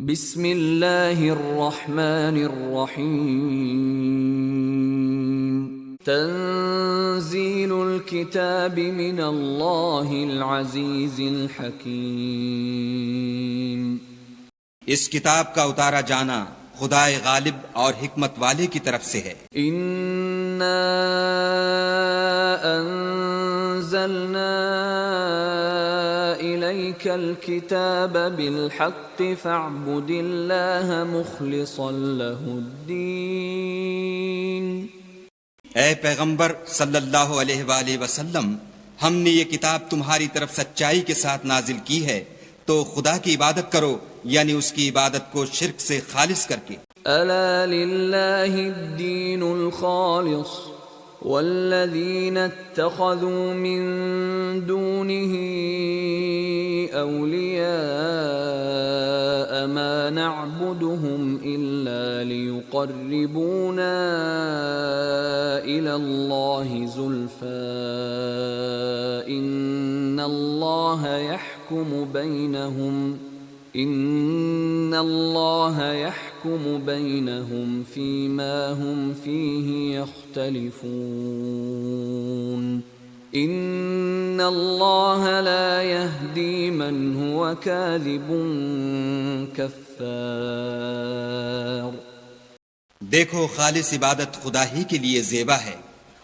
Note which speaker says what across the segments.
Speaker 1: بسم اللہ الرحمن الرحیم تنزیل الکتاب من اللہ العزیز الحکیم۔
Speaker 2: اس کتاب کا اتارا جانا خدائے غالب اور حکمت والے کی طرف سے ہے۔
Speaker 1: انا انزلنا الیک الکتاب بالحق فاعبد اللہ مخلصا لہ الدین۔
Speaker 2: اے پیغمبر صلی اللہ علیہ وآلہ وسلم، ہم نے یہ کتاب تمہاری طرف سچائی کے ساتھ نازل کی ہے، تو خدا کی عبادت کرو، یعنی اس کی عبادت کو شرک سے خالص کر کے۔
Speaker 1: الا للہ الدین الخالص والذین اتخذوا من دونه اولیاء ما نعبدهم الا لیقربونا الى اللہ زلفى ان اللہ يحكم بينهم فيما هم فيه يختلفون ان اللہ لا يهدي من هو كاذب كفار۔
Speaker 2: دیکھو، خالص عبادت خدا ہی کے لیے زیبا ہے،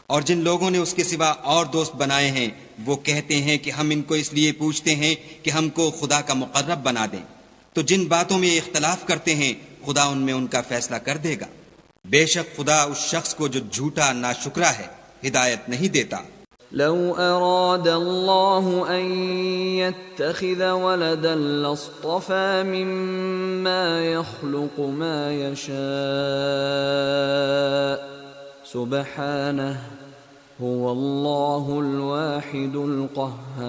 Speaker 2: اور جن لوگوں نے اس کے سوا اور دوست بنائے ہیں وہ کہتے ہیں کہ ہم ان کو اس لیے پوچھتے ہیں کہ ہم کو خدا کا مقرب بنا دیں، تو جن باتوں میں اختلاف کرتے ہیں خدا ان میں ان کا فیصلہ کر دے گا۔ بے شک خدا اس شخص کو جو جھوٹا ناشکرا ہے ہدایت نہیں دیتا۔
Speaker 1: لو اراد اللہ ان يتخذ ولدا لاصطفى مما يخلق ما يشاء سبحانہ هو اللہ الواحد القہار۔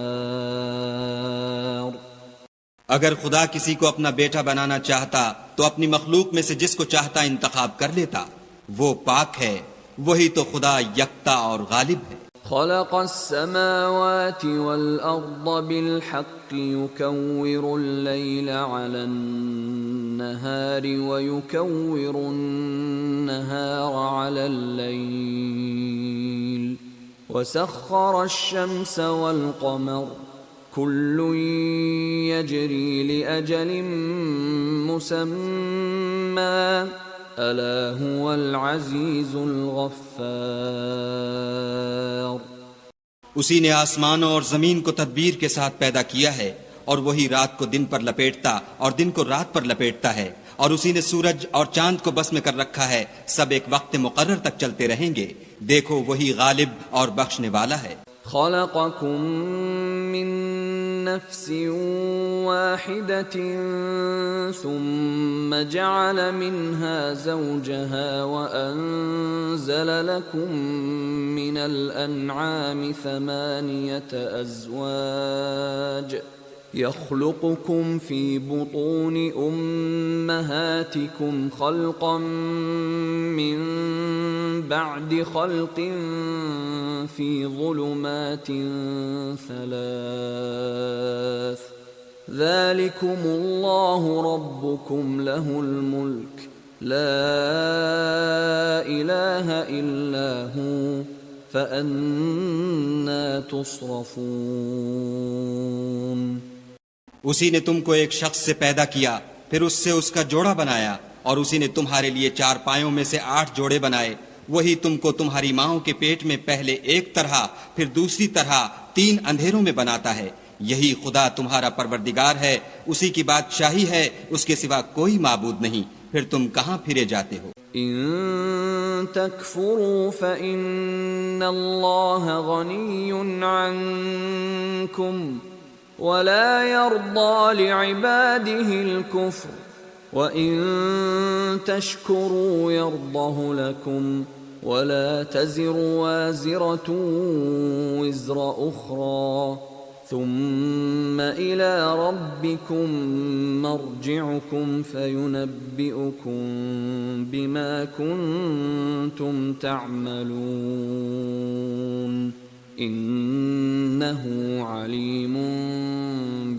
Speaker 2: اگر خدا کسی کو اپنا بیٹا بنانا چاہتا تو اپنی مخلوق میں سے جس کو چاہتا انتخاب کر لیتا، وہ پاک ہے، وہی تو خدا یکتا اور غالب ہے۔
Speaker 1: خلق السماوات والأرض بالحق يكور الليل على النهار ويكور النهار على الليل وسخر الشمس والقمر كل يجري لأجل مسمى ألا هو العزيز الغفار۔
Speaker 2: اسی نے آسمانوں اور زمین کو تدبیر کے ساتھ پیدا کیا ہے، اور وہی رات کو دن پر لپیٹتا اور دن کو رات پر لپیٹتا ہے، اور اسی نے سورج اور چاند کو بس میں کر رکھا ہے، سب ایک وقت مقرر تک چلتے رہیں گے۔ دیکھو، وہی غالب اور بخشنے والا ہے۔
Speaker 1: خلقكم من نفس واحدة ثم جعل منها زوجها وأنزل لكم من الأنعام 8 أزواج يخلقكم في بطون أمهاتكم خلقا من بعد خلق في ظلمات 3 ذلكم الله ربكم له الملك لا إله إلا هو فأنا تصرفون۔
Speaker 2: اسی نے تم کو ایک شخص سے پیدا کیا، پھر اس سے اس کا جوڑا بنایا، اور اسی نے تمہارے لیے 4 پایوں میں سے 8 جوڑے بنائے۔ وہی تم کو تمہاری ماؤں کے پیٹ میں پہلے ایک طرح پھر دوسری طرح 3 اندھیروں میں بناتا ہے۔ یہی خدا تمہارا پروردگار ہے، اسی کی بادشاہی ہے، اس کے سوا کوئی معبود نہیں، پھر تم کہاں پھرے جاتے ہو؟
Speaker 1: ان تکفروا فإن اللہ غنی عنکم ولا يرضى لعباده الكفر وإن تشكروا يرضه لكم ولا تزر وازرة وزر أخرى ثم إلى ربكم مرجعكم فينبئكم بما كنتم تعملون انہ علیم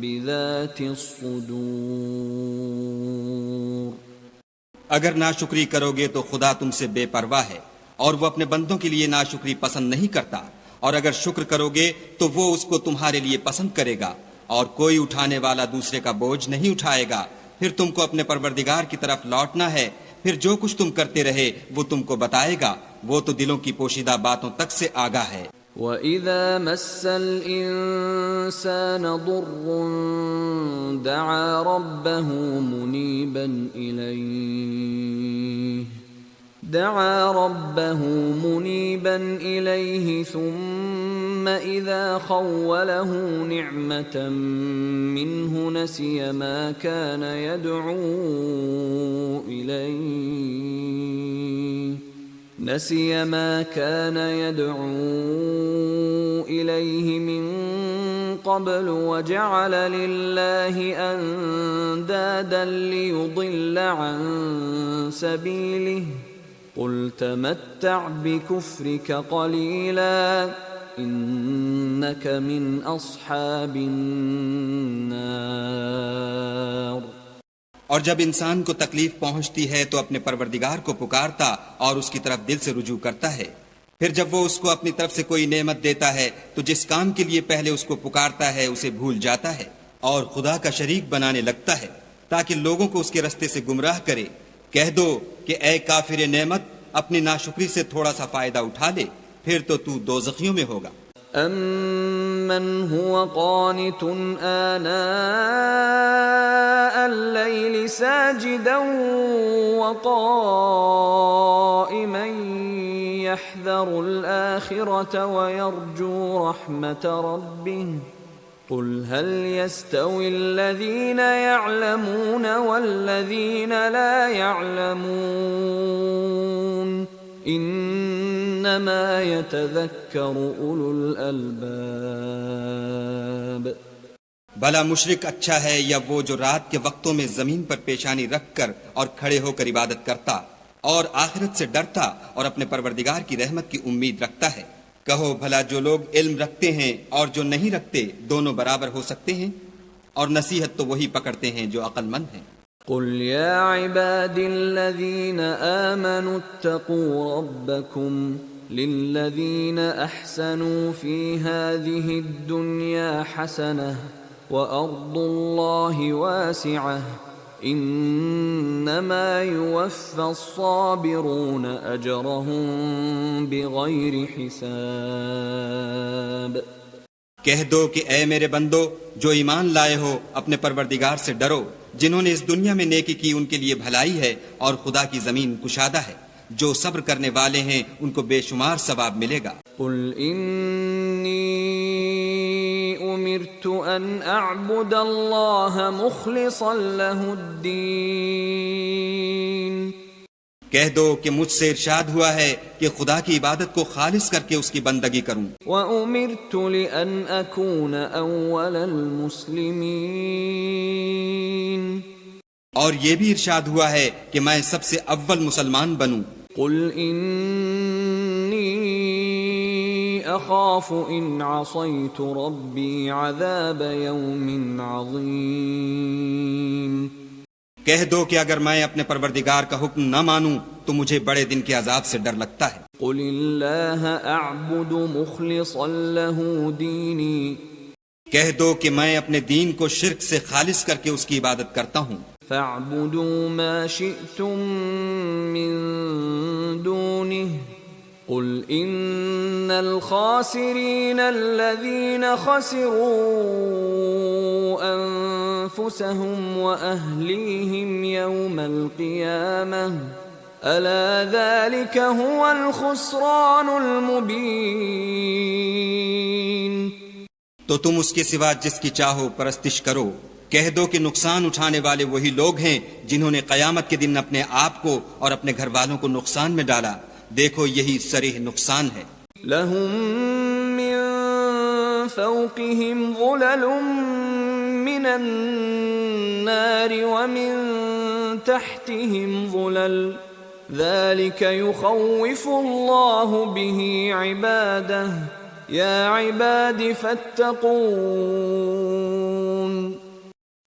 Speaker 1: بذات الصدور۔
Speaker 2: اگر ناشکری کرو گے تو خدا تم سے بے پرواہ ہے اور وہ اپنے بندوں کے لیے ناشکری پسند نہیں کرتا، اور اگر شکر کرو گے تو وہ اس کو تمہارے لیے پسند کرے گا، اور کوئی اٹھانے والا دوسرے کا بوجھ نہیں اٹھائے گا۔ پھر تم کو اپنے پروردگار کی طرف لوٹنا ہے، پھر جو کچھ تم کرتے رہے وہ تم کو بتائے گا، وہ تو دلوں کی پوشیدہ باتوں تک سے آگاہ ہے۔
Speaker 1: وَإِذَا مَسَّ الْإِنسَانَ ضُرٌّ دَعَا رَبَّهُ مُنِيبًا إِلَيْهِ ثُمَّ إِذَا خَوَّلَهُ نِعْمَةً مِّنْهُ نَسِيَ مَا كَانَ يَدْعُو إِلَيْهِ مِن قَبْلُ وَجَعَلَ لِلَّهِ أَندَادًا لِيُضِلَّ عَن سَبِيلِهِ قُلْ تَمَتَّعْ بِكُفْرِكَ قَلِيلًا إِنَّكَ مِنْ أَصْحَابِ النَّارِ۔
Speaker 2: اور جب انسان کو تکلیف پہنچتی ہے تو اپنے پروردگار کو پکارتا اور اس کی طرف دل سے رجوع کرتا ہے، پھر جب وہ اس کو اپنی طرف سے کوئی نعمت دیتا ہے تو جس کام کے لیے پہلے اس کو پکارتا ہے اسے بھول جاتا ہے اور خدا کا شریک بنانے لگتا ہے تاکہ لوگوں کو اس کے رستے سے گمراہ کرے۔ کہہ دو کہ اے کافر نعمت، اپنی ناشکری سے تھوڑا سا فائدہ اٹھا لے، پھر تو دوزخیوں میں ہوگا۔
Speaker 1: أَمَّنْ هُوَ قَانِتٌ آنَاءَ اللَّيْلِ سَاجِدًا وَقَائِمًا يَحْذَرُ الْآخِرَةَ وَيَرْجُو رَحْمَةَ رَبِّهِ قُلْ هَلْ يَسْتَوِي الَّذِينَ يَعْلَمُونَ وَالَّذِينَ لَا يَعْلَمُونَ انما يتذکر اولو الالباب۔
Speaker 2: بھلا مشرک اچھا ہے یا وہ جو رات کے وقتوں میں زمین پر پیشانی رکھ کر اور کھڑے ہو کر عبادت کرتا اور آخرت سے ڈرتا اور اپنے پروردگار کی رحمت کی امید رکھتا ہے؟ کہو بھلا جو لوگ علم رکھتے ہیں اور جو نہیں رکھتے دونوں برابر ہو سکتے ہیں؟ اور نصیحت تو وہی پکڑتے ہیں جو عقل مند ہیں۔
Speaker 1: قل يا عباد الذين آمنوا اتقوا ربكم للذين أحسنوا في هذه الدنيا حسنة وأرض الله واسعة إنما يوفى الصابرون أجرهم بغير حساب۔
Speaker 2: کہہ دو کہ اے میرے بندو جو ایمان لائے ہو، اپنے پروردگار سے ڈرو، جنہوں نے اس دنیا میں نیکی کی ان کے لیے بھلائی ہے اور خدا کی زمین کشادہ ہے، جو صبر کرنے والے ہیں ان کو بے شمار ثواب ملے گا۔
Speaker 1: قل انی امرت ان اعبد اللہ مخلصا له الدین۔
Speaker 2: کہہ دو کہ مجھ سے ارشاد ہوا ہے کہ خدا کی عبادت کو خالص کر کے اس کی بندگی کروں۔
Speaker 1: وَأُمِرْتُ لِأَنْ أَكُونَ أَوَّلَ الْمُسْلِمِينَ۔
Speaker 2: اور یہ بھی ارشاد ہوا ہے کہ میں سب سے اول مسلمان بنوں۔
Speaker 1: قُلْ إِنِّي أَخَافُ إِنْ عَصَيْتُ رَبِّي عَذَابَ يَوْمٍ عَظِيمٍ۔
Speaker 2: کہہ دو کہ اگر میں اپنے پروردگار کا حکم نہ مانوں تو مجھے بڑے دن کے عذاب سے ڈر لگتا ہے۔
Speaker 1: قُلِ اللَّهَ أَعْبُدُ مُخْلِصًا لَهُ دِينِي۔
Speaker 2: کہہ دو کہ میں اپنے دین کو شرک سے خالص کر کے اس کی عبادت کرتا ہوں۔
Speaker 1: فَاعْبُدُوا مَا شِئْتُم مِّن دُونِهِ قُلْ إِنَّ الْخَاسِرِينَ الَّذِينَ خَسِرُوا أَنفُسَهُمْ وَأَهْلِيهِمْ يَوْمَ الْقِيَامَةِ أَلَا ذَلِكَ هُوَ الْخُسْرَانُ الْمُبِينُ۔
Speaker 2: تو تم اس کے سوا جس کی چاہو پرستش کرو، کہہ دو کہ نقصان اٹھانے والے وہی لوگ ہیں جنہوں نے قیامت کے دن اپنے آپ کو اور اپنے گھر والوں کو نقصان میں ڈالا۔ دیکھو یہی صریح نقصان ہے۔
Speaker 1: لَهُم مِّن فَوْقِهِمْ ظُلَلٌ مِّنَ النَّارِ وَمِن تَحْتِهِمْ ظُلَلٌ ذَلِكَ يُخَوِّفُ اللَّهُ بِهِ عِبَادَهُ يَا عِبَادِ فَاتَّقُونِ۔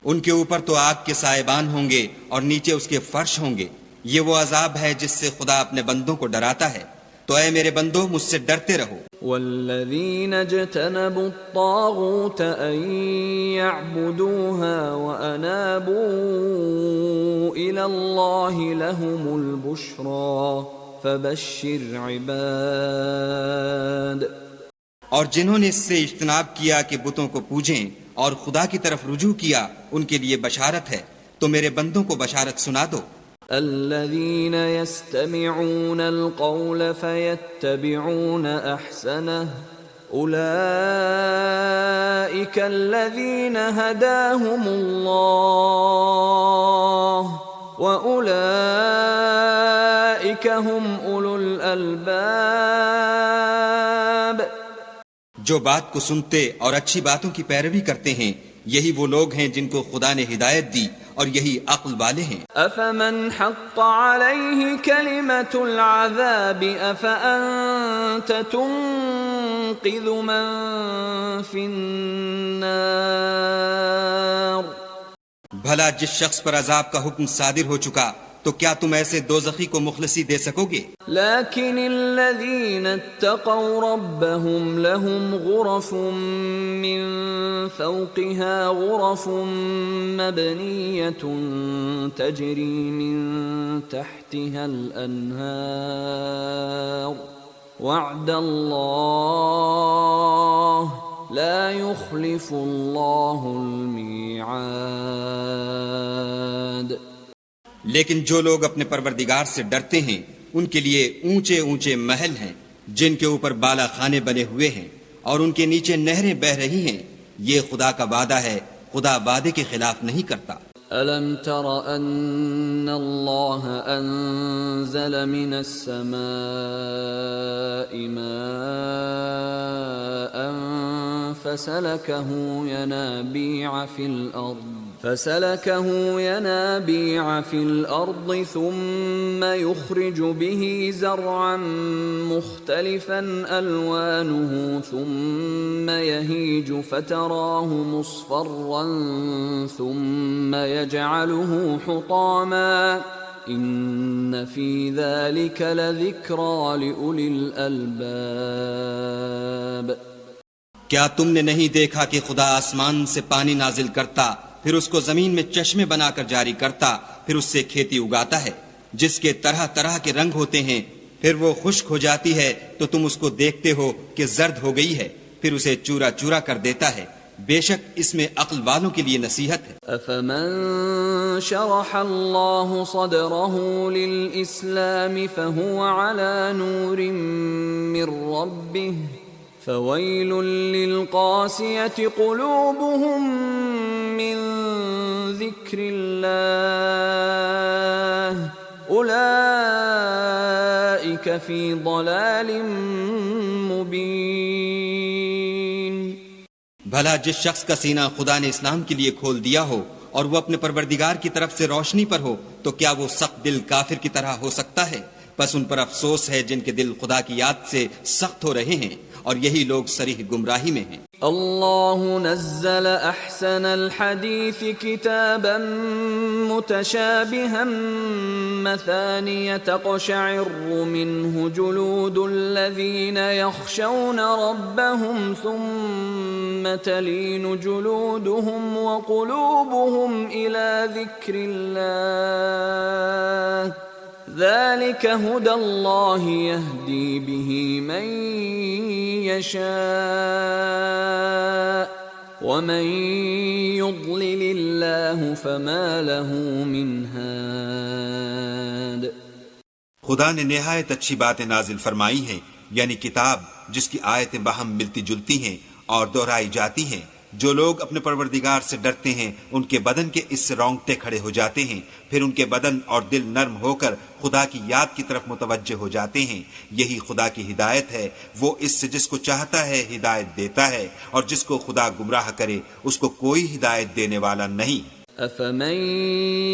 Speaker 2: ان کے اوپر تو آگ کے سائبان ہوں گے اور نیچے اس کے فرش ہوں گے۔ یہ وہ عذاب ہے جس سے خدا اپنے بندوں کو ڈراتا ہے، تو اے میرے بندو مجھ سے ڈرتے رہو۔
Speaker 1: والذین اجتنبوا الطاغوت ان يعبدوها وانابوا الى اللہ لهم البشرى فبشر عباد۔
Speaker 2: اور جنہوں نے اس سے اجتناب کیا کہ بتوں کو پوجیں اور خدا کی طرف رجوع کیا، ان کے لیے بشارت ہے، تو میرے بندوں کو بشارت سنا دو۔
Speaker 1: الذين يستمعون القول فيتبعون احسنه اولئك الذين هداهم الله واولئك هم اولو الالباب۔
Speaker 2: جو بات کو سنتے اور اچھی باتوں کی پیروی کرتے ہیں، یہی وہ لوگ ہیں جن کو خدا نے ہدایت دی، اور یہی عقل والے ہیں۔
Speaker 1: افمن حق عليه كلمة العذاب افانت تنقذ من في النار۔
Speaker 2: بھلا جس شخص پر عذاب کا حکم صادر ہو چکا، تو کیا تم ایسے دوزخی کو مخلصی دے سکو گے؟
Speaker 1: لكن الذين اتقوا ربهم لهم غرف من فوقها غرف مبنية تجري من تحتها الأنهار وعد الله لا يخلف الله الميعاد۔
Speaker 2: لیکن جو لوگ اپنے پروردگار سے ڈرتے ہیں ان کے لیے اونچے اونچے محل ہیں جن کے اوپر بالا خانے بنے ہوئے ہیں اور ان کے نیچے نہریں بہ رہی ہیں۔ یہ خدا کا وعدہ ہے، خدا وعدے کے خلاف نہیں کرتا۔
Speaker 1: أَلَمْ تَرَ أَنَّ اللَّهَ أَنزَلَ مِنَ السَّمَاءِ مَاءً فَسَلَكَهُ يَنَابِيعَ فِي الْأَرْضِ ثُمَّ يُخْرِجُ بِهِ زَرْعًا مُخْتَلِفًا أَلْوَانُهُ ثُمَّ يَهِيجُ فَتَرَاهُ مُصْفَرًّا ثُمَّ يَجْعَلُهُ حُطَامًا إِنَّ فِي ذَلِكَ لَذِكْرَى لِأُولِي الْأَلْبَابِ۔
Speaker 2: کیا تم نے نہیں دیکھا کہ خدا آسمان سے پانی نازل کرتا، پھر اس کو زمین میں چشمے بنا کر جاری کرتا، پھر اس سے کھیتی اگاتا ہے جس کے طرح طرح کے رنگ ہوتے ہیں، پھر وہ خشک ہو جاتی ہے تو تم اس کو دیکھتے ہو کہ زرد ہو گئی ہے، پھر اسے چورا چورا کر دیتا ہے۔ بے شک اس میں عقل والوں کے لیے نصیحت ہے۔
Speaker 1: افمن شرح اللہ صدره للاسلام فهو على نور من ربه فويل للقاسية قلوبهم من ذكر الله أولئك في ضلال مبين۔
Speaker 2: بھلا جس شخص کا سینہ خدا نے اسلام کے لیے کھول دیا ہو اور وہ اپنے پروردگار کی طرف سے روشنی پر ہو، تو کیا وہ سخت دل کافر کی طرح ہو سکتا ہے؟ بس ان پر افسوس ہے جن کے دل خدا کی یاد سے سخت ہو رہے ہیں، اور یہی لوگ صریح گمراہی میں ہیں۔
Speaker 1: اللہ نزل احسن الحدیث کتابا متشابها مثانیہ تقشعر منه جلود الذین یخشون ربهم ثم تلین جلودهم وقلوبهم الى ذکر اللہ ذلك هدى الله يهدي به من يشاء ومن يضلل الله فما له من هاد۔
Speaker 3: خدا نے نہایت اچھی باتیں نازل فرمائی ہیں، یعنی کتاب جس کی آیتیں باہم ملتی جلتی ہیں اور دہرائی جاتی ہیں۔ جو لوگ اپنے پروردگار سے ڈرتے ہیں ان کے بدن کے اس سے رونگٹے کھڑے ہو جاتے ہیں، پھر ان کے بدن اور دل نرم ہو کر خدا کی یاد کی طرف متوجہ ہو جاتے ہیں۔ یہی خدا کی ہدایت ہے، وہ اس سے جس کو چاہتا ہے ہدایت دیتا ہے، اور جس کو خدا گمراہ کرے اس کو کوئی ہدایت دینے والا نہیں۔
Speaker 1: افمن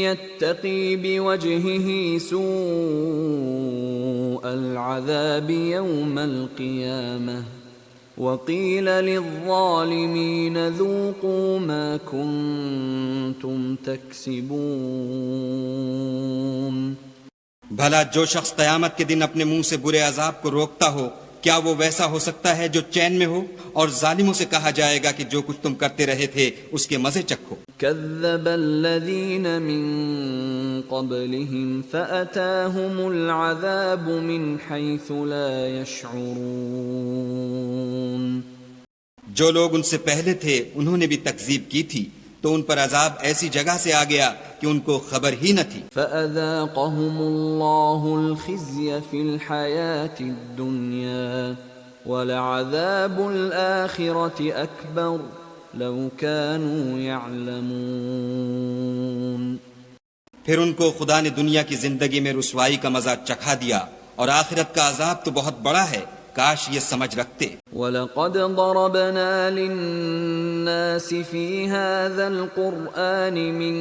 Speaker 1: يتقي بوجهه سوء العذاب يوم القيامة وقيل للظالمين ذوقوا ما كنتم تكسبون۔
Speaker 2: بھلا جو شخص قیامت کے دن اپنے منہ سے برے عذاب کو روکتا ہو کیا وہ ویسا ہو سکتا ہے جو چین میں ہو؟ اور ظالموں سے کہا جائے گا کہ جو کچھ تم کرتے رہے تھے اس کے مزے چکھو۔
Speaker 1: كذب الذين من قبلهم فأتاهم العذاب من حيث لا يشعرون۔
Speaker 2: جو لوگ ان سے پہلے تھے انہوں نے بھی تکذیب کی تھی تو ان پر عذاب ایسی جگہ سے آ گیا کہ ان کو خبر ہی نہ تھی۔
Speaker 1: فأذاقهم الله الخزي في الحياة الدنيا ولعذاب الآخرة أكبر لو كانوا يعلمون۔
Speaker 2: پھر ان کو خدا نے دنیا کی زندگی میں رسوائی کا مزہ چکھا دیا اور آخرت کا عذاب تو بہت بڑا ہے، کاش یہ سمجھ رکھتے۔
Speaker 1: وَلَقَدْ ضَرَبْنَا لِلنَّاسِ فِي هَذَا الْقُرْآنِ مِنْ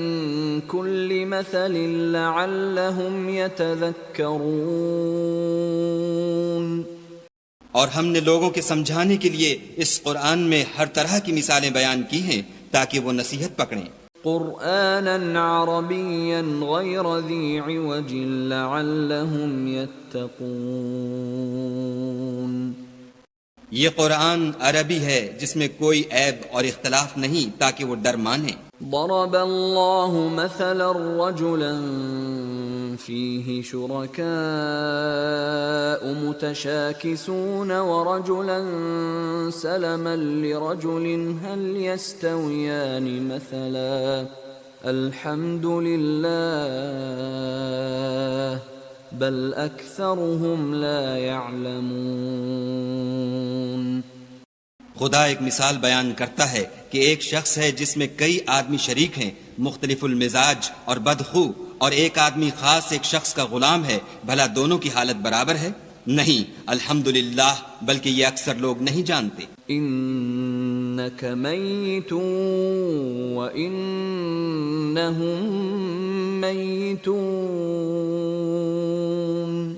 Speaker 1: كُلِّ مَثَلٍ لَعَلَّهُمْ يَتَذَكَّرُونَ۔
Speaker 2: اور ہم نے لوگوں کے سمجھانے کے لیے اس قرآن میں ہر طرح کی مثالیں بیان کی ہیں تاکہ وہ نصیحت پکڑیں۔
Speaker 1: قرآنا عربيا غير ذي عوج لعلهم يتقون۔
Speaker 2: یہ قرآن عربی ہے جس میں کوئی عیب اور اختلاف نہیں تاکہ وہ ڈر مانیں۔
Speaker 1: ضرب الله مثلا رجلا فيه شركاء متشاكسون ورجلا سلما لرجل هل يستويان مثلا الحمد لله بل أكثرهم لا يعلمون۔
Speaker 2: خدا ایک مثال بیان کرتا ہے کہ ایک شخص ہے جس میں کئی آدمی شریک ہیں، مختلف المزاج اور بدخو، اور ایک آدمی خاص ایک شخص کا غلام ہے، بھلا دونوں کی حالت برابر ہے؟ نہیں، الحمدللہ، بلکہ یہ اکثر لوگ نہیں جانتے۔
Speaker 1: انک میت وانہم میتون۔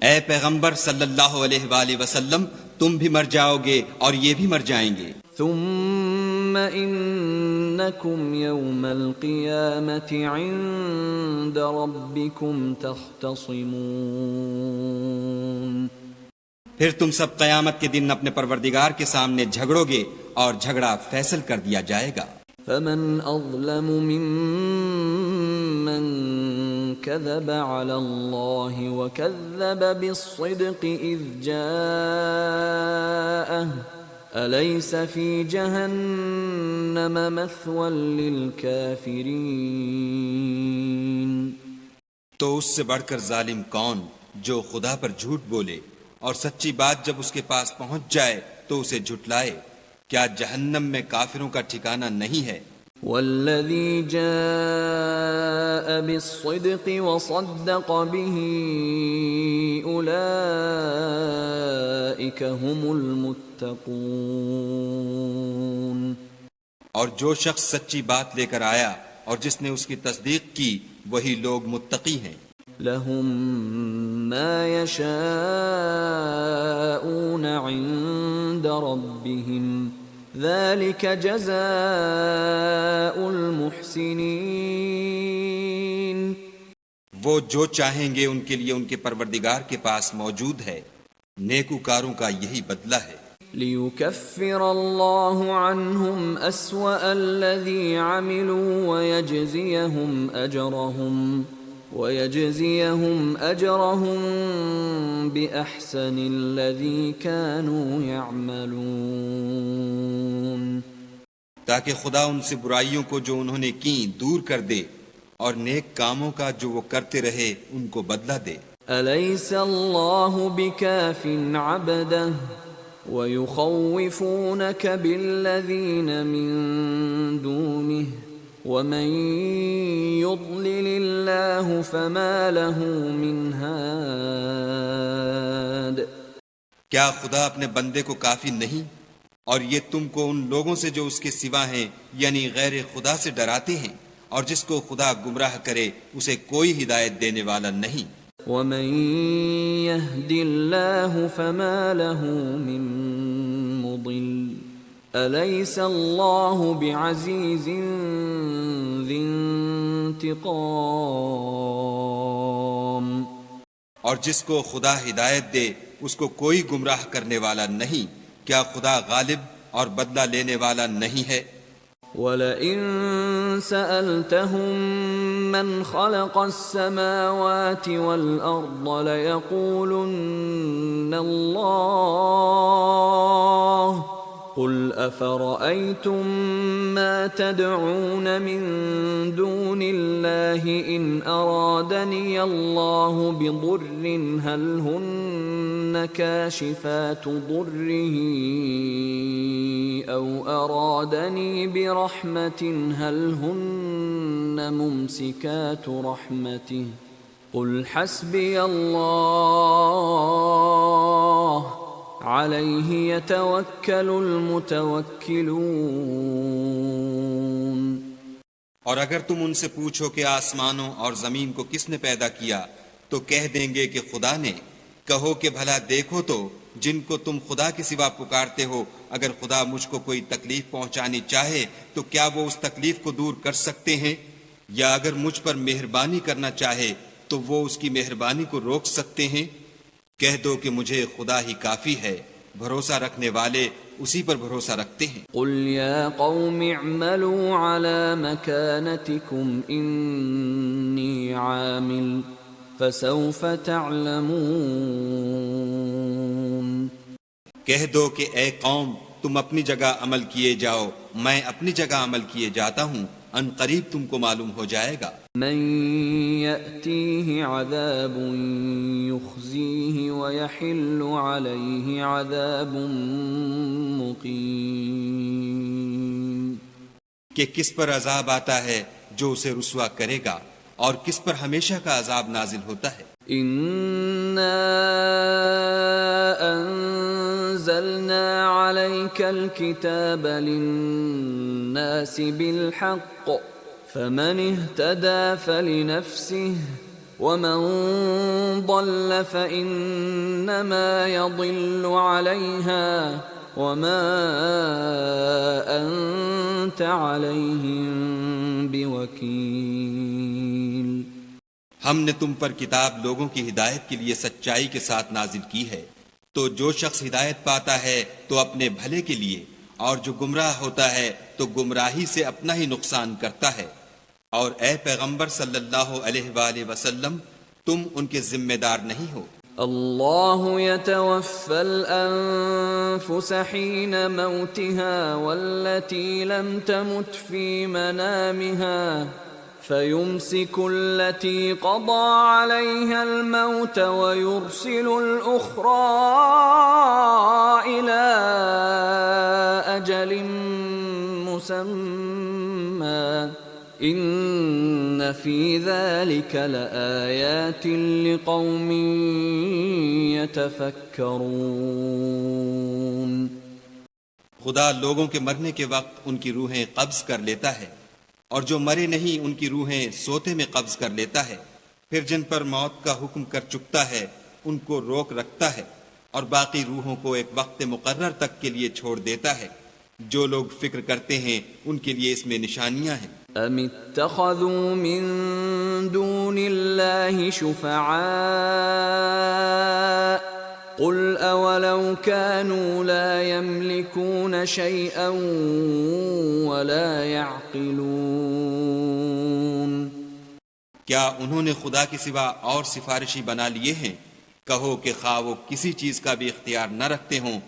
Speaker 2: اے پیغمبر صلی اللہ علیہ وآلہ وسلم، تم بھی مر جاؤ گے اور یہ بھی مر جائیں گے۔
Speaker 1: ثم انکم یوم القیامة عند ربکم تختصمون۔
Speaker 2: پھر تم سب قیامت کے دن اپنے پروردگار کے سامنے جھگڑو گے اور جھگڑا فیصل کر دیا جائے گا۔
Speaker 1: فمن اظلم ممن كذب على الله وكذب بالصدق إذ جاءه أليس في جهنم مثوى للكافرين۔
Speaker 2: تو اس سے بڑھ کر ظالم کون جو خدا پر جھوٹ بولے اور سچی بات جب اس کے پاس پہنچ جائے تو اسے جھٹلائے؟ کیا جہنم میں کافروں کا ٹھکانہ نہیں ہے؟
Speaker 1: والذی جاء بالصدق وصدق به اولئک هم المتقون۔
Speaker 2: اور جو شخص سچی بات لے کر آیا اور جس نے اس کی تصدیق کی وہی لوگ متقی ہیں۔
Speaker 1: لهم ما يشاءون عند ربهم ذلك جزاء المحسنین۔
Speaker 2: وہ جو چاہیں گے ان کے لیے ان کے پروردگار کے پاس موجود ہے، نیکوکاروں کا یہی بدلہ ہے۔
Speaker 1: لِيُكَفِّرَ اللَّهُ عَنْهُمْ أَسْوَأَ الَّذِي عَمِلُوا وَيَجْزِيَهُمْ أَجْرَهُمْ بِأَحْسَنِ الَّذِي كَانُوا يَعْمَلُونَ۔
Speaker 2: تاکہ خدا ان سے برائیوں کو جو انہوں نے کی دور کر دے اور نیک کاموں کا جو وہ کرتے رہے ان کو بدلہ دے۔
Speaker 1: أَلَيْسَ اللَّهُ بِكَافٍ عَبْدَهُ وَيُخَوِّفُونَكَ بِالَّذِينَ مِن دُونِهِ وَمَن يُضْلِلِ اللَّهُ فَمَا لَهُ مِنْ هَادٍ۔
Speaker 2: کیا خدا اپنے بندے کو کافی نہیں؟ اور یہ تم کو ان لوگوں سے جو اس کے سوا ہیں یعنی غیر خدا سے ڈراتے ہیں، اور جس کو خدا گمراہ کرے اسے کوئی ہدایت دینے والا نہیں۔
Speaker 1: وَمَن يَهْدِ اللَّهُ فَمَا لَهُ مِن مُضِلٍّ أَلَيْسَ اللَّهُ بِعَزِيزٍ ذِي انتِقَامٍ۔
Speaker 2: اور جس کو خدا ہدایت دے اس کو کوئی گمراہ کرنے والا نہیں۔ کیا خدا غالب اور بدلہ لینے والا نہیں ہے؟
Speaker 1: وَلَئِن سَأَلْتَهُم مَّنْ خَلَقَ السَّمَاوَاتِ وَالْأَرْضَ لَيَقُولُنَّ اللَّهُ قُلْ أَفَرَأَيْتُم مَّا تَدْعُونَ مِن دُونِ اللَّهِ إِنْ أَرَادَنِيَ اللَّهُ بِضُرٍّ هَلْ هُنَّ كَاشِفَاتُ ضُرِّهِ أَوْ أَرَادَنِي بِرَحْمَةٍ هَلْ هُنَّ مُمْسِكَاتُ رَحْمَتِهِ قُلْ حَسْبِيَ اللَّهُ عَلَيْهِ يَتَوَكَّلُ الْمُتَوَكِّلُونَ۔
Speaker 2: اور اگر تم ان سے پوچھو کہ آسمانوں اور زمین کو کس نے پیدا کیا تو کہہ دیں گے کہ خدا نے۔ کہو کہ بھلا دیکھو تو جن کو تم خدا کے سوا پکارتے ہو، اگر خدا مجھ کو کوئی تکلیف پہنچانی چاہے تو کیا وہ اس تکلیف کو دور کر سکتے ہیں؟ یا اگر مجھ پر مہربانی کرنا چاہے تو وہ اس کی مہربانی کو روک سکتے ہیں؟ کہہ دو کہ مجھے خدا ہی کافی ہے، بھروسہ رکھنے والے اسی پر بھروسہ رکھتے ہیں۔
Speaker 1: قل یا قوم اعملوا على مكانتكم انی عامل فسوف تعلمون۔
Speaker 2: کہہ دو کہ اے قوم تم اپنی جگہ عمل کیے جاؤ، میں اپنی جگہ عمل کیے جاتا ہوں، ان قریب تم کو معلوم ہو جائے گا۔
Speaker 1: من یأتیہ عذاب یخزیہ ویحل علیہ عذاب مقیم۔
Speaker 2: کہ کس پر عذاب آتا ہے جو اسے رسوا کرے گا، اور کس پر ہمیشہ کا عذاب نازل ہوتا ہے۔
Speaker 1: اِنَّا أَنزَلْنَا عَلَيْكَ الْكِتَابَ لِلنَّاسِ بِالْحَقِّ فَمَنِ اهْتَدَى فَلِنَفْسِهِ وَمَنْ ضَلَّ فَإِنَّمَا يَضِلُّ عَلَيْهَا وَمَا أَنْتَ عَلَيْهِمْ بِوَكِيلٍ۔
Speaker 2: ہم نے تم پر کتاب لوگوں کی ہدایت کے لیے سچائی کے ساتھ نازل کی ہے، تو جو شخص ہدایت پاتا ہے تو اپنے بھلے کے لیے، اور جو گمراہ ہوتا ہے تو گمراہی سے اپنا ہی نقصان کرتا ہے۔ اور اے پیغمبر صلی اللہ علیہ وآلہ وسلم تم ان کے ذمہ دار نہیں ہو۔
Speaker 1: اللہ يتوفى الأنفس حين موتها والتي لم تمت في منامها فيمسك التي قضى عليها الموت ويرسل الأخرى إلى أجل مسمى إن في ذلك لآيات لقوم يتفكرون۔
Speaker 2: خدا لوگوں کے مرنے کے وقت ان کی روحیں قبض کر لیتا ہے، اور جو مرے نہیں ان کی روحیں سوتے میں قبض کر لیتا ہے، پھر جن پر موت کا حکم کر چکتا ہے ان کو روک رکھتا ہے، اور باقی روحوں کو ایک وقت مقرر تک کے لیے چھوڑ دیتا ہے۔ جو لوگ فکر کرتے ہیں ان کے لیے اس میں نشانیاں ہیں۔
Speaker 1: ام اتخذوا من دون اللہ شفعاء قل اولو كانوا لا يملكون شيئا ولا يعقلون۔
Speaker 2: کیا انہوں نے خدا کے سوا اور سفارشی بنا لیے ہیں؟ کہو کہ خواہ وہ کسی چیز کا بھی اختیار نہ رکھتے ہوں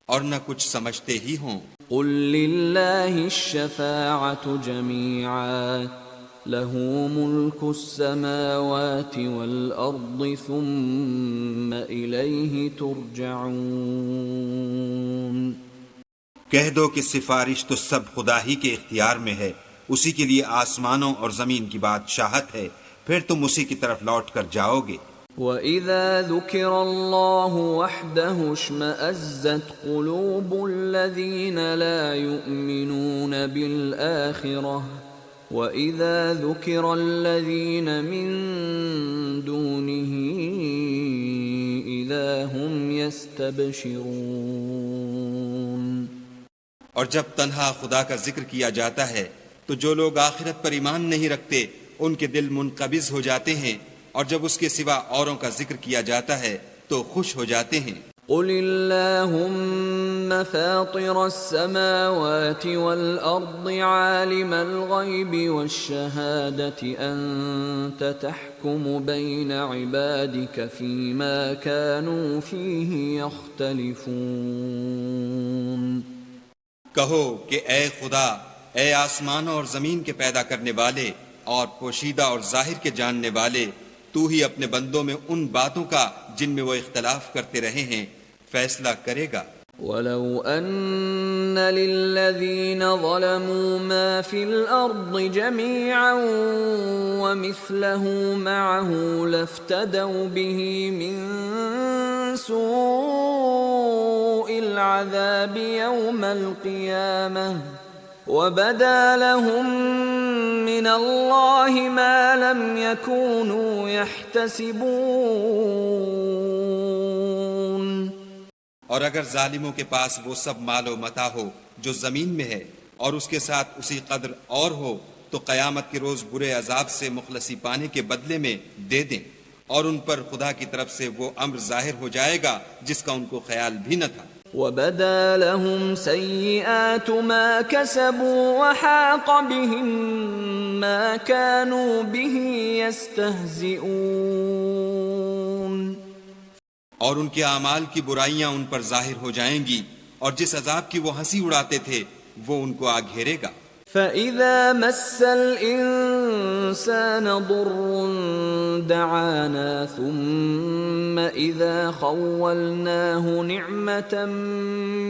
Speaker 2: اور نہ کچھ سمجھتے ہی ہوں۔
Speaker 1: قل للہ الشفاعة جميعا له ملك السماوات والأرض ثم إليه ترجعون۔
Speaker 3: کہہ دو کہ سفارش تو سب خدا ہی کے اختیار میں ہے، اسی کے لیے آسمانوں اور زمین کی بادشاہت ہے، پھر تم اسی کی طرف لوٹ کر جاؤ گے۔
Speaker 1: وَإِذَا ذُكِرَ اللَّهُ وَحْدَهُ اشْمَأَزَّتْ قُلُوبُ الَّذِينَ لَا يُؤْمِنُونَ بِالْآخِرَةِ وَإِذَا ذُكِرَ الَّذِينَ مِن دُونِهِ إِذَا هُمْ يَسْتَبْشِرُونَ۔
Speaker 2: اور جب تنہا خدا کا ذکر کیا جاتا ہے تو جو لوگ آخرت پر ایمان نہیں رکھتے ان کے دل منقبض ہو جاتے ہیں، اور جب اس کے سوا اوروں کا ذکر کیا جاتا ہے تو خوش ہو جاتے ہیں۔
Speaker 1: قل اللهم فاطر السماوات والأرض عالم الغيب والشهادة أنت تحكم بين عبادك فيما كانوا فيه يختلفون۔
Speaker 2: کہو کہ اے خدا، اے آسمانوں اور زمین کے پیدا کرنے والے اور پوشیدہ اور ظاہر کے جاننے والے، تو ہی اپنے بندوں میں ان باتوں کا جن میں وہ اختلاف کرتے رہے ہیں فیصلہ کرے گا۔
Speaker 1: وَلَوْ أَنَّ لِلَّذِينَ ظَلَمُوا مَا فِي الْأَرْضِ جَمِيعًا وَمِثْلَهُ مَعَهُ لَافْتَدَوْا بِهِ مِنْ سُوءِ الْعَذَابِ يَوْمَ الْقِيَامَةِ وَبَدَا لَهُم مِّنَ اللَّهِ مَا لَمْ يَكُونُوا يَحْتَسِبُونَ۔
Speaker 2: اور اگر ظالموں کے پاس وہ سب مال و متاع ہو جو زمین میں ہے اور اس کے ساتھ اسی قدر اور ہو تو قیامت کے روز برے عذاب سے مخلصی پانے کے بدلے میں دے دیں، اور ان پر خدا کی طرف سے وہ امر ظاہر ہو جائے گا جس کا ان کو خیال بھی نہ تھا۔
Speaker 1: وَبَدَا لَهُمْ سَيِّئَاتُ مَا كَسَبُوا وَحَاقَ بِهِم مَّا كَانُوا بِهِ يَسْتَهْزِئُونَ۔
Speaker 2: اور ان کے اعمال کی برائیاں ان پر ظاہر ہو جائیں گی، اور جس عذاب کی وہ ہنسی اڑاتے تھے وہ ان کو آ گھیرے گا۔
Speaker 1: فَإِذَا مَسَّ الْإِنسَانَ ضُرٌّ دَعَانَا ثُمَّ إِذَا خَوَّلْنَاهُ نِعْمَةً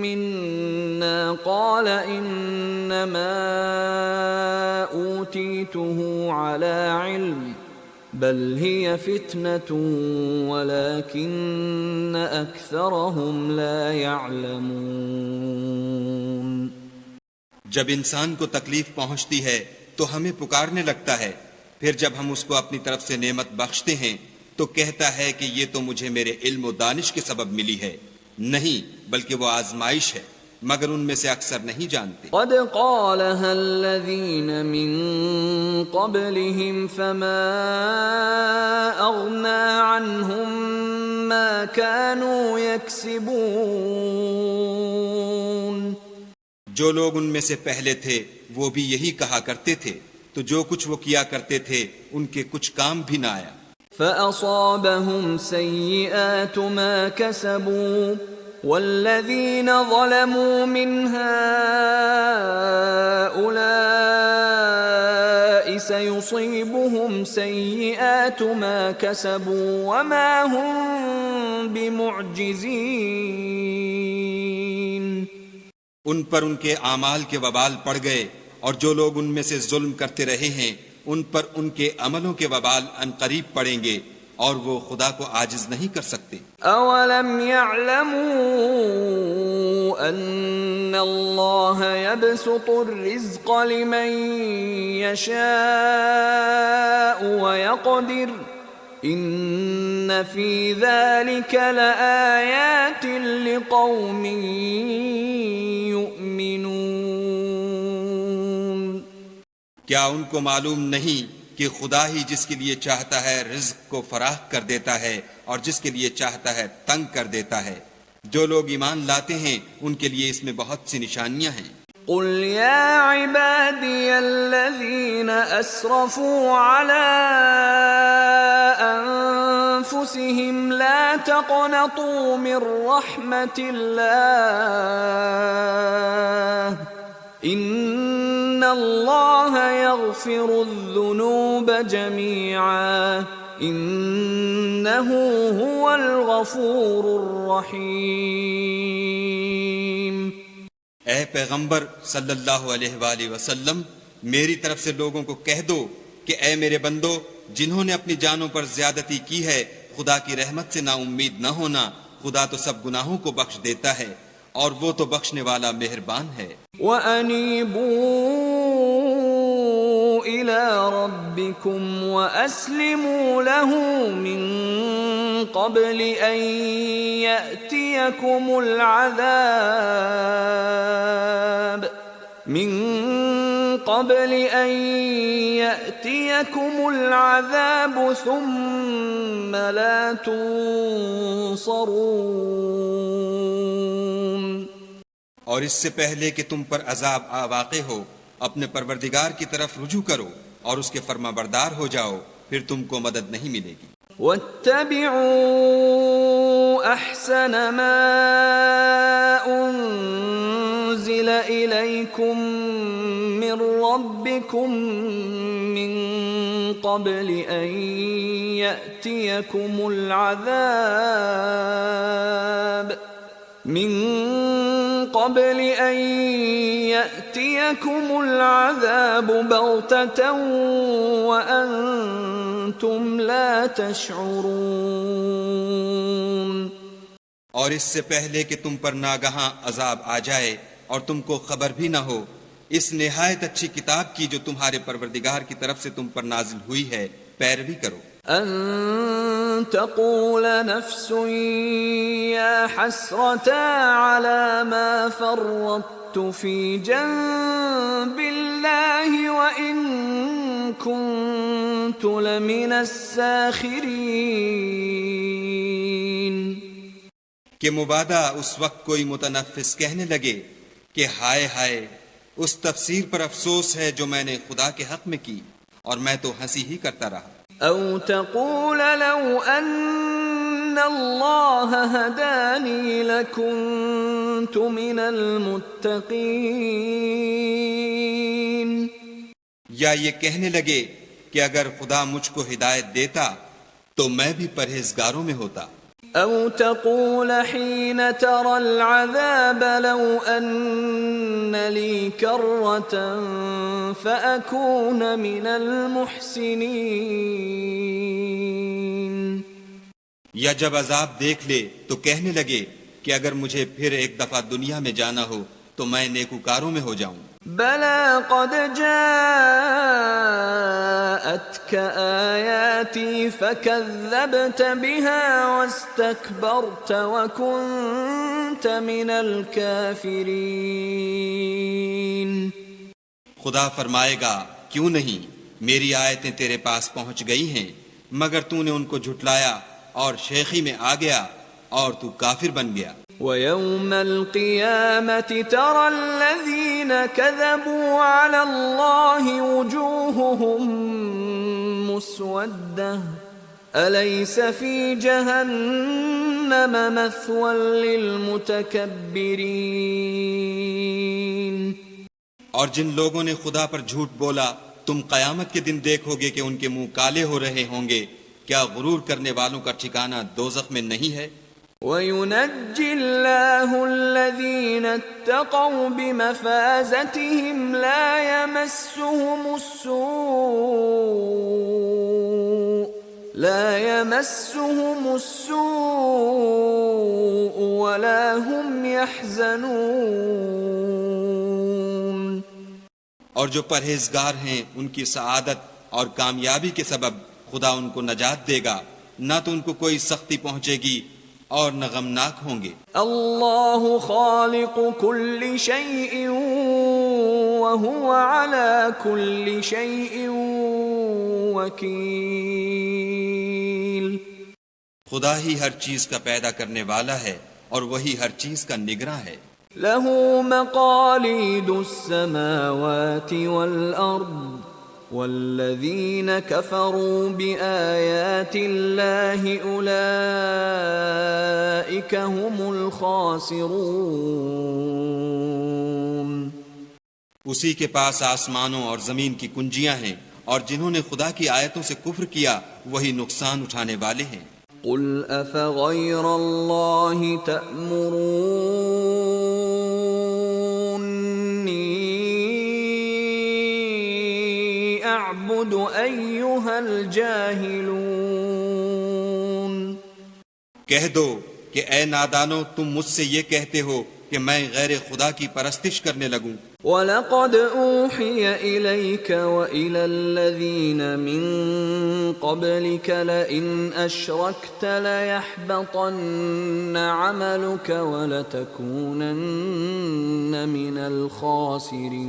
Speaker 1: مِنَّا قَالَ إِنَّمَا أُوتِيتُهُ عَلَى عِلْمٍ بل هي فتنة ولكن أكثرهم لا يعلمون۔
Speaker 2: جب انسان کو تکلیف پہنچتی ہے تو ہمیں پکارنے لگتا ہے، پھر جب ہم اس کو اپنی طرف سے نعمت بخشتے ہیں تو کہتا ہے کہ یہ تو مجھے میرے علم و دانش کے سبب ملی ہے، نہیں بلکہ وہ آزمائش ہے، مگر ان میں سے اکثر نہیں جانتے۔
Speaker 1: قد قالها الذين من قبلهم فما أغنى عنهم ما كانوا يكسبون۔
Speaker 2: جو لوگ ان میں سے پہلے تھے وہ بھی یہی کہا کرتے تھے، تو جو کچھ وہ کیا کرتے تھے ان کے کچھ کام بھی نہ آیا۔
Speaker 1: فأصابهم سيئات ما كسبوا والذين ظلموا من هؤلاء سيصيبهم سيئات ما كسبوا وما هم بمعجزين۔
Speaker 2: ان پر ان کے اعمال کے وبال پڑ گئے، اور جو لوگ ان میں سے ظلم کرتے رہے ہیں ان پر ان کے عملوں کے وبال ان قریب پڑیں گے، اور وہ خدا کو عاجز نہیں کر سکتے۔
Speaker 1: اولم يعلموا ان اللہ يبسط الرزق لمن يشاء ويقدر ان فی ذلك لآیات لقوم یؤمنون۔
Speaker 2: کیا ان کو معلوم نہیں کہ خدا ہی جس کے لیے چاہتا ہے رزق کو فراخ کر دیتا ہے اور جس کے لیے چاہتا ہے تنگ کر دیتا ہے؟ جو لوگ ایمان لاتے ہیں ان کے لیے اس میں بہت سی نشانیاں ہیں۔
Speaker 1: قل یا عبادی الذین اسرفوا علی انفسهم لا تقنطوا من رحمت اللہ ان اللہ یغفر الذنوب جميعا انہ هو الغفور الرحیم۔
Speaker 2: اے پیغمبر صلی اللہ علیہ وآلہ وسلم، میری طرف سے لوگوں کو کہہ دو کہ اے میرے بندو، جنہوں نے اپنی جانوں پر زیادتی کی ہے خدا کی رحمت سے نا امید نہ ہونا، خدا تو سب گناہوں کو بخش دیتا ہے اور وہ تو بخشنے والا مہربان ہے۔
Speaker 1: وَأَنِيبُوا إِلَىٰ رَبِّكُمْ وَأَسْلِمُوا لَهُ مِن قَبْلِ أَن يَأْتِيَكُمُ الْعَذَابُ قبل أن يأتيكم العذاب ثم لا تنصرون.
Speaker 2: اور اس سے پہلے کہ تم پر عذاب واقع ہو اپنے پروردگار کی طرف رجوع کرو اور اس کے فرما بردار ہو جاؤ، پھر تم کو مدد نہیں ملے گی.
Speaker 1: واتبعوا احسن ما انزل اليكم من ربكم من قبل ان ياتيكم العذاب بغتة وأنتم لا تشعرون.
Speaker 2: اور اس سے پہلے کہ تم پر ناگہاں عذاب آ جائے اور تم کو خبر بھی نہ ہو، اس نہایت اچھی کتاب کی جو تمہارے پروردگار کی طرف سے تم پر نازل ہوئی ہے پیروی کرو.
Speaker 1: ان تقول نفس یا حسرتا على ما فرطت في جنب الله وإن كنت لمن الساخرين.
Speaker 2: کہ مبادا اس وقت کوئی متنفس کہنے لگے کہ ہائے ہائے، اس تفسیر پر افسوس ہے جو میں نے خدا کے حق میں کی، اور میں تو ہنسی ہی کرتا رہا.
Speaker 1: او تقول لو ان اللہ ہدانی لکنت من المتقین.
Speaker 2: یا یہ کہنے لگے کہ اگر خدا مجھ کو ہدایت دیتا تو میں بھی پرہیزگاروں میں ہوتا.
Speaker 1: او تقول حين ترى العذاب لو ان لي كرة فأكون من المحسنين.
Speaker 2: یا جب عذاب دیکھ لے تو کہنے لگے کہ اگر مجھے پھر ایک دفعہ دنیا میں جانا ہو تو میں نیکوکاروں میں ہو جاؤں.
Speaker 1: بلى قد جاءتك آياتي فكذبت بها واستكبرت وكنت من الكافرين.
Speaker 2: خدا فرمائے گا کیوں نہیں، میری آیتیں تیرے پاس پہنچ گئی ہیں مگر تو نے ان کو جھٹلایا اور شیخی میں آ گیا اور تو کافر بن گیا.
Speaker 1: وَيَوْمَ الْقِيَامَةِ تَرَى الَّذِينَ كَذَبُوا عَلَى اللَّهِ وُجُوهُهُمْ مُسْوَدَّةٌ أَلَيْسَ فِي جَهَنَّمَ مَثْوًى لِّلْمُتَكَبِّرِينَ.
Speaker 2: اور جن لوگوں نے خدا پر جھوٹ بولا تم قیامت کے دن دیکھو گے کہ ان کے منہ کالے ہو رہے ہوں گے. کیا غرور کرنے والوں کا ٹھکانہ دوزخ میں نہیں ہے؟
Speaker 1: وَيُنَجِّي اللَّهُ الَّذِينَ اتَّقَوْا بِمَفَازَتِهِمْ لَا يَمَسُّهُمُ السُّوءُ وَلَا هُمْ يَحْزَنُونَ.
Speaker 2: اور جو پرہیزگار ہیں ان کی سعادت اور کامیابی کے سبب خدا ان کو نجات دے گا، نہ تو ان کو کوئی سختی پہنچے گی اور نہ غمناک ہوں گے.
Speaker 1: اللہ خالق کل شیء وهو على كل شیء وکیل.
Speaker 2: خدا ہی ہر چیز کا پیدا کرنے والا ہے اور وہی ہر چیز کا نگراں ہے.
Speaker 1: له مقاليد السماوات والأرض والذين كفروا بآيات الله أولئك هم الخاسرون.
Speaker 2: اسی کے پاس آسمانوں اور زمین کی کنجیاں ہیں، اور جنہوں نے خدا کی آیتوں سے کفر کیا وہی نقصان اٹھانے والے ہیں.
Speaker 1: قل افغیر اللہ تأمرونی اعبد ایہا الجاہلون.
Speaker 2: کہہ دو کہ اے نادانو تم مجھ سے یہ کہتے ہو کہ میں غیر خدا کی پرستش کرنے لگوں.
Speaker 1: وَلَقَدْ أُوحِيَ إِلَيْكَ وَإِلَى الَّذِينَ مِن قَبْلِكَ لَئِنْ أَشْرَكْتَ لَيَحْبَطَنَّ عَمَلُكَ وَلَتَكُونَنَّ مِنَ الْخَاسِرِينَ.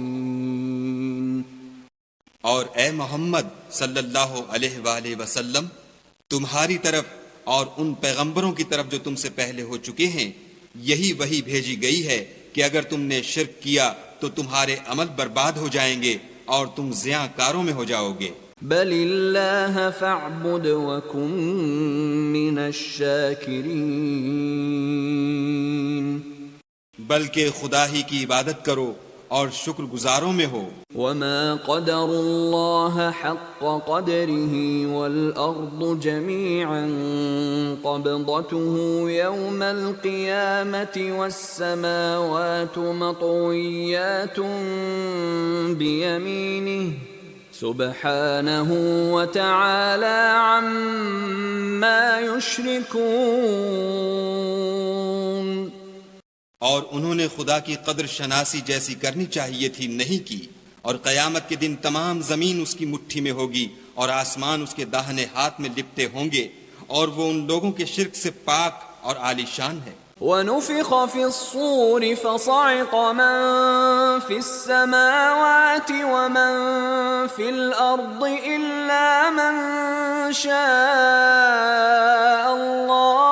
Speaker 2: اور اے محمد صلی اللہ علیہ وآلہ وسلم، تمہاری طرف اور ان پیغمبروں کی طرف جو تم سے پہلے ہو چکے ہیں یہی وحی بھیجی گئی ہے کہ اگر تم نے شرک کیا تو تمہارے عمل برباد ہو جائیں گے اور تم زیاں کاروں میں ہو جاؤ گے۔
Speaker 1: بل اللہ فاعبد وکن من الشاکرین،
Speaker 2: بلکہ خدا ہی کی عبادت کرو اور شکر گزاروں میں ہو۔
Speaker 1: وما قدر اللہ حق قدره والارض جميعا قبضته يوم القيامة والسماوات مطويات بيمينه سبحانه وتعالى عما يشركون۔
Speaker 2: اور انہوں نے خدا کی قدر شناسی جیسی کرنی چاہیے تھی، نہیں کی، اور قیامت کے دن تمام زمین اس کی مٹھی میں ہوگی اور آسمان اس کے داہنے ہاتھ میں لپٹے ہوں گے، اور وہ ان لوگوں کے شرک سے پاک اور عالی شان ہے۔
Speaker 1: ونفخ في الصور فصعق من في السماوات ومن في الأرض إلا من شاء الله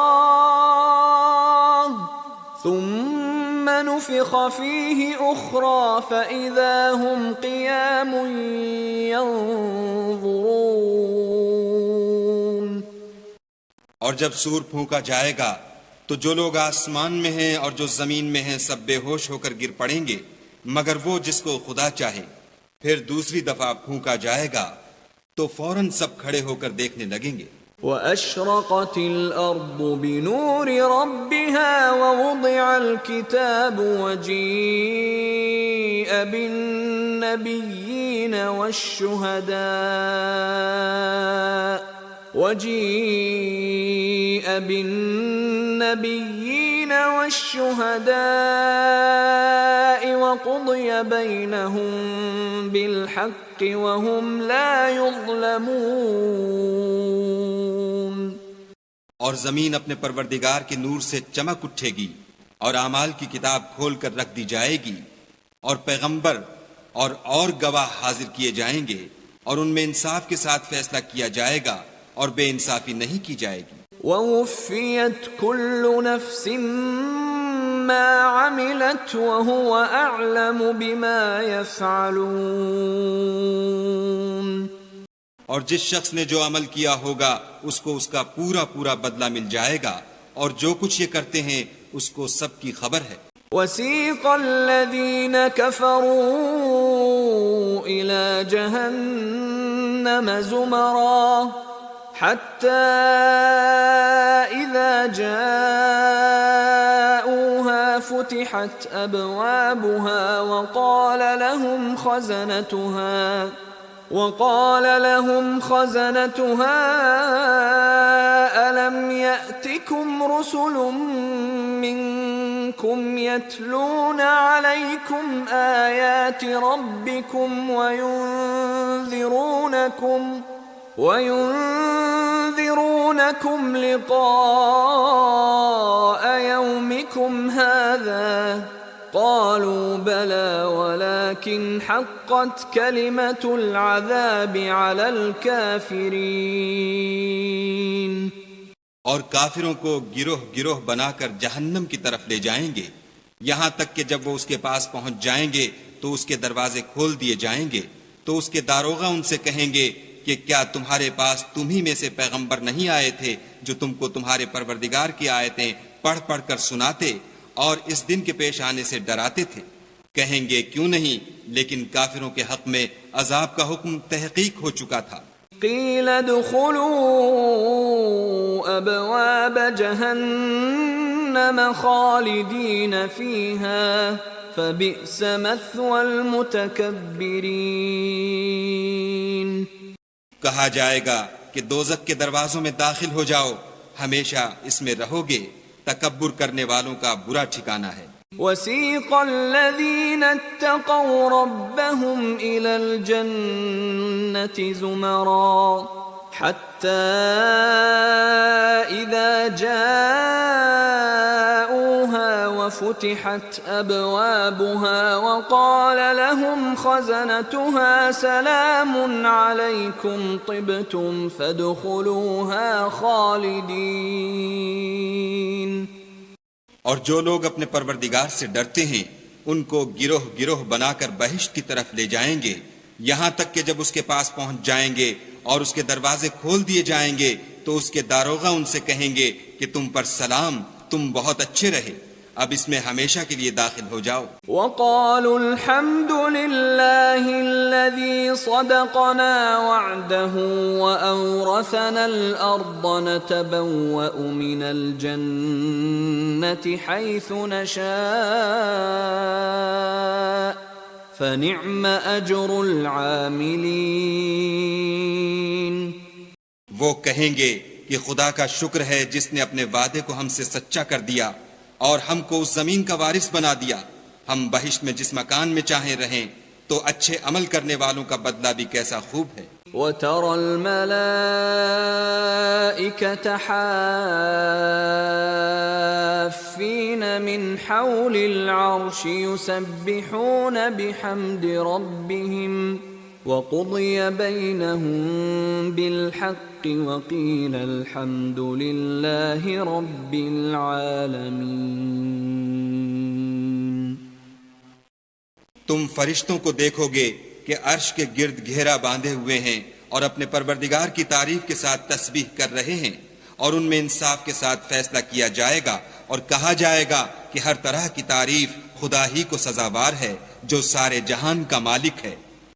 Speaker 1: ثم نفخ فيه أخرى فإذا هم قيام ينظرون۔
Speaker 2: اور جب سور پھونکا جائے گا تو جو لوگ آسمان میں ہیں اور جو زمین میں ہیں سب بے ہوش ہو کر گر پڑیں گے مگر وہ جس کو خدا چاہے۔ پھر دوسری دفعہ پھونکا جائے گا تو فوراً سب کھڑے ہو کر دیکھنے لگیں گے۔
Speaker 1: وَأَشْرَقَتِ الْأَرْضُ بِنُورِ رَبِّهَا وَوُضِعَ الْكِتَابُ وَجِيءَ بِالنَّبِيِّينَ والشهداء وقضي بينهم بالحق وهم لا يظلمون۔
Speaker 2: اور زمین اپنے پروردگار کے نور سے چمک اٹھے گی اور اعمال کی کتاب کھول کر رکھ دی جائے گی، اور پیغمبر اور گواہ حاضر کیے جائیں گے، اور ان میں انصاف کے ساتھ فیصلہ کیا جائے گا اور بے انصافی نہیں کی جائے گی۔
Speaker 1: وَوُفِّيَتْ كُلُّ نَفْسٍ مَّا عَمِلَتْ وَهُوَ أَعْلَمُ بِمَا يَفْعَلُونَ۔
Speaker 2: اور جس شخص نے جو عمل کیا ہوگا اس کو اس کا پورا پورا بدلہ مل جائے گا، اور جو کچھ یہ کرتے ہیں اس کو سب کی خبر ہے۔
Speaker 1: وَسِيقَ الَّذِينَ كَفَرُوا إِلَى جَهَنَّمَ زُمَرًا حَتَّى إِذَا جَاءُوهَا فُتِحَتْ أَبْوَابُهَا وقال لهم خزنتها ألم يأتكم رسل منكم يتلون عليكم آيات ربكم وينذرونكم لقاء يومكم هذا؟ قالوا بلى ولكن حقت كلمة العذاب على الكافرين۔
Speaker 2: اور کافروں کو گروہ گروہ بنا کر جہنم کی طرف لے جائیں گے، یہاں تک کہ جب وہ اس کے پاس پہنچ جائیں گے تو اس کے دروازے کھول دیے جائیں گے، تو اس کے داروغہ ان سے کہیں گے کہ کیا تمہارے پاس تم ہی میں سے پیغمبر نہیں آئے تھے جو تم کو تمہارے پروردگار کی آیتیں پڑھ پڑھ کر سناتے اور اس دن کے پیش آنے سے ڈراتے تھے؟ کہیں گے کیوں نہیں، لیکن کافروں کے حق میں عذاب کا حکم تحقیق ہو چکا تھا۔
Speaker 1: قیل ادخلوا ابواب جہنم خالدین فیہا فبئس مثوى المتکبرین۔
Speaker 2: کہا جائے گا کہ دوزخ کے دروازوں میں داخل ہو جاؤ، ہمیشہ اس میں رہو گے، تکبر کرنے والوں کا برا ٹھکانہ ہے۔
Speaker 1: وَسِيقَ الَّذِينَ اتَّقَوْا رَبَّهُمْ إِلَى الْجَنَّةِ زُمَرًا حَتَّى إِذَا جَاءُوهَا فتحت أبوابها وقال لهم خزنتها سلام عليكم طبتم فادخلوها خالدين.
Speaker 2: اور جو لوگ اپنے پروردگار سے ڈرتے ہیں ان کو گروہ گروہ بنا کر بہشت کی طرف لے جائیں گے، یہاں تک کہ جب اس کے پاس پہنچ جائیں گے اور اس کے دروازے کھول دیے جائیں گے تو اس کے داروغہ ان سے کہیں گے کہ تم پر سلام، تم بہت اچھے رہے، اب اس میں ہمیشہ کے لیے داخل ہو جاؤ.
Speaker 1: وقالوا الحمد لله الذي صدقنا وعده وأورثنا الأرض نتبوأ من الجنة حيث نشاء فنعم أجر العاملين.
Speaker 2: وہ کہیں گے کہ خدا کا شکر ہے جس نے اپنے وعدے کو ہم سے سچا کر دیا اور ہم کو اس زمین کا وارث بنا دیا، ہم بہشت میں جس مکان میں چاہیں رہیں، تو اچھے عمل کرنے والوں کا بدلہ بھی کیسا خوب ہے.
Speaker 1: وَتَرَى الْمَلَائِكَةَ حَافِّينَ مِنْ حَوْلِ الْعَرْشِ يُسَبِّحُونَ بِحَمْدِ رَبِّهِمْ وَقُضِيَ بَيْنَهُمْ بِالْحَقِّ وَقِيلَ الْحَمْدُ لِلَّهِ رَبِّ الْعَالَمِينَ.
Speaker 2: تم فرشتوں کو دیکھو گے کہ عرش کے گرد گھیرا باندھے ہوئے ہیں اور اپنے پروردگار کی تعریف کے ساتھ تسبیح کر رہے ہیں، اور ان میں انصاف کے ساتھ فیصلہ کیا جائے گا اور کہا جائے گا کہ ہر طرح کی تعریف خدا ہی کو سزاوار ہے جو سارے جہان کا مالک ہے.